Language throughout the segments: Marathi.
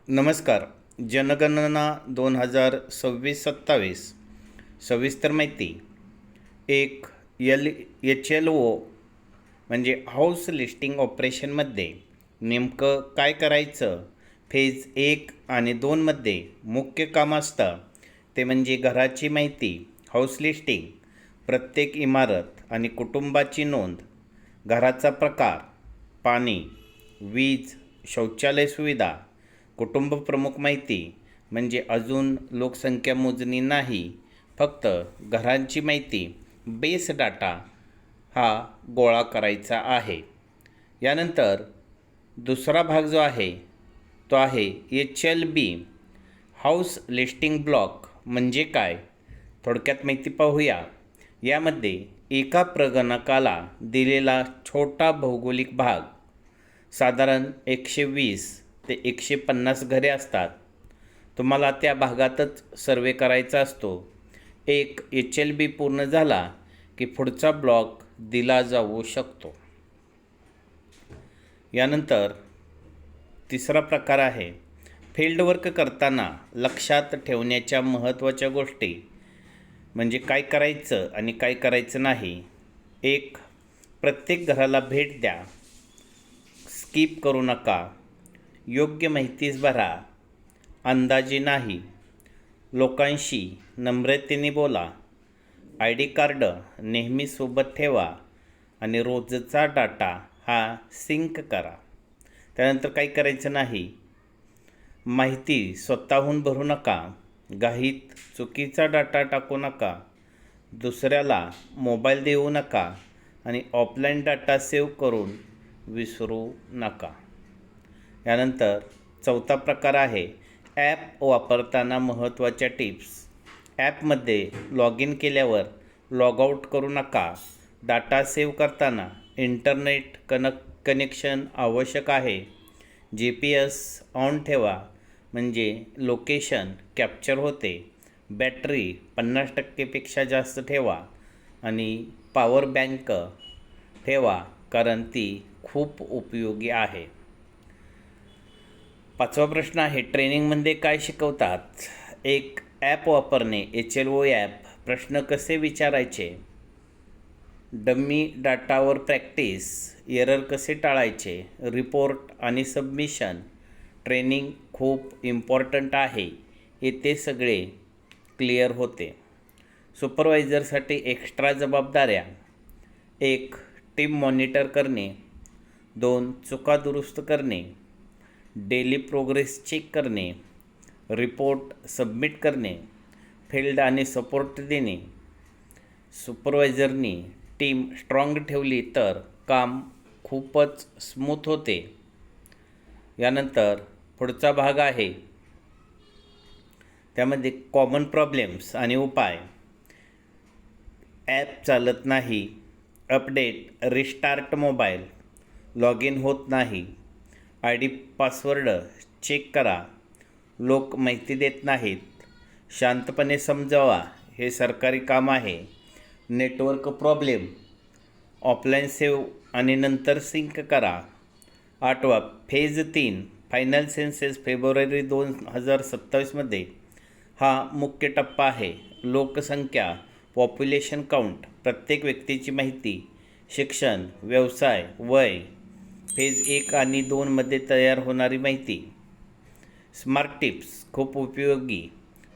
नमस्कार. जनगणना 2026-27 सविस्तर माहिती. एक HLO म्हणजे हाऊस लिस्टिंग ऑपरेशनमध्ये नेमकं काय करायचं. फेज 1 आणि 2मध्ये मुख्य काम असतं ते म्हणजे घराची माहिती, हाऊस लिस्टिंग, प्रत्येक इमारत आणि कुटुंबाची नोंद, घराचा प्रकार, पाणी, वीज, शौचालय सुविधा, कुटुंब प्रमुख माहिती म्हणजे अजून लोकसंख्या मोजणी नाही, फक्त घरांची माहिती, बेस डाटा हा गोळा करायचा आहे. यानंतर दुसरा भाग जो आहे तो आहे HLB हाऊस लिस्टिंग ब्लॉक म्हणजे काय. थोडक्यात माहिती पाहूया. यामध्ये एका प्रगणकाला दिलेला छोटा भौगोलिक भाग, साधारण 120 ते 150 घरे असतात. तुम्हाला त्या भागातच सर्वे करायचा असतो. एक HLB पूर्ण झाला की पुढचा ब्लॉक दिला जाऊ शकतो. यानंतर तिसरा प्रकार आहे फील्डवर्क करताना लक्षात ठेवण्याच्या महत्त्वाच्या गोष्टी म्हणजे काय करायचं आणि काय करायचं नाही. एक, प्रत्येक घराला भेट द्या, स्किप करू नका, योग्य माहितीच भरा, अंदाजे नाही, लोकांशी नम्रतेने बोला, ID कार्ड नेहमी सोबत ठेवा आणि रोजचा डाटा हा सिंक करा. त्यानंतर काही करायचं नाही, माहिती स्वतःहून भरू नका, घाईत चुकीचा डाटा टाकू नका, दुसऱ्याला मोबाईल देऊ नका आणि ऑफलाईन डाटा सेव्ह करून विसरू नका. यानंतर चौथा प्रकार आहे ॲप वापरताना महत्त्वाच्या टिप्स. ॲपमध्ये लॉग इन केल्यावर लॉग आऊट करू नका. डाटा सेव्ह करताना इंटरनेट कनेक्शन आवश्यक आहे. GPS ऑन ठेवा म्हणजे लोकेशन कॅप्चर होते. बॅटरी 50% जास्त ठेवा आणि पॉवर बँक ठेवा कारण ती खूप उपयोगी आहे. पाचवा प्रश्न आहे ट्रेनिंगमध्ये काय शिकवतात. एक, ॲप वापरणे. HLO app. प्रश्न कसे विचारायचे, डमी डाटावर प्रॅक्टिस, एरर कसे टाळायचे, रिपोर्ट आणि सबमिशन. ट्रेनिंग खूप इम्पॉर्टंट आहे. येथे सगळे क्लिअर होते. सुपरवायझरसाठी एक्स्ट्रा जबाबदाऱ्या. 1, टीम मॉनिटर करणे. 2, चुका दुरुस्त करणे, डेली प्रोग्रेस चेक करणे, रिपोर्ट सबमिट करणे, फील्ड आणि सपोर्ट देणे. सुपरवायझरनी टीम स्ट्रॉंग ठेवली तर काम खूपच स्मूथ होते. यानंतर पुढचा भाग आहे त्यामध्ये कॉमन प्रॉब्लेम्स आणि उपाय. ॲप चालत नाही, update, restart mobile, log in होत नाही, ID पासवर्ड चेक करा, लोक माहिती देत नाहीत, शांतपणे समजावा, हे सरकारी काम आहे. नेटवर्क प्रॉब्लेम, ऑफलाईन सेव्ह आणि नंतर सिंक करा. 8वा, फेज 3 फायनल सेन्सेस फेब्रुवारी 2027मध्ये हा मुख्य टप्पा आहे. लोकसंख्या, पॉप्युलेशन काउंट, प्रत्येक व्यक्तीची माहिती, शिक्षण, व्यवसाय, वय. फेज 1 आणि 2मध्ये तयार होणारी माहिती. स्मार्ट टिप्स खूप उपयोगी.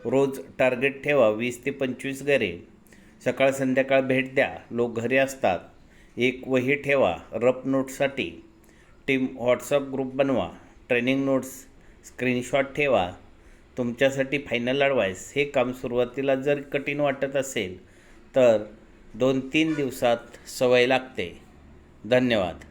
रोज टार्गेट ठेवा 20 ते 25 घरे. सकाळ संध्याकाळ भेट द्या, लोक घरी असतात. एक वही ठेवा रफ नोट्ससाठी. टीम व्हॉट्सअप ग्रुप बनवा. ट्रेनिंग नोट्स स्क्रीनशॉट ठेवा. तुमच्यासाठी फायनल ॲडवाईस. हे काम सुरुवातीला जर कठीण वाटत असेल तर 2-3 दिवसात सवय लागते. धन्यवाद.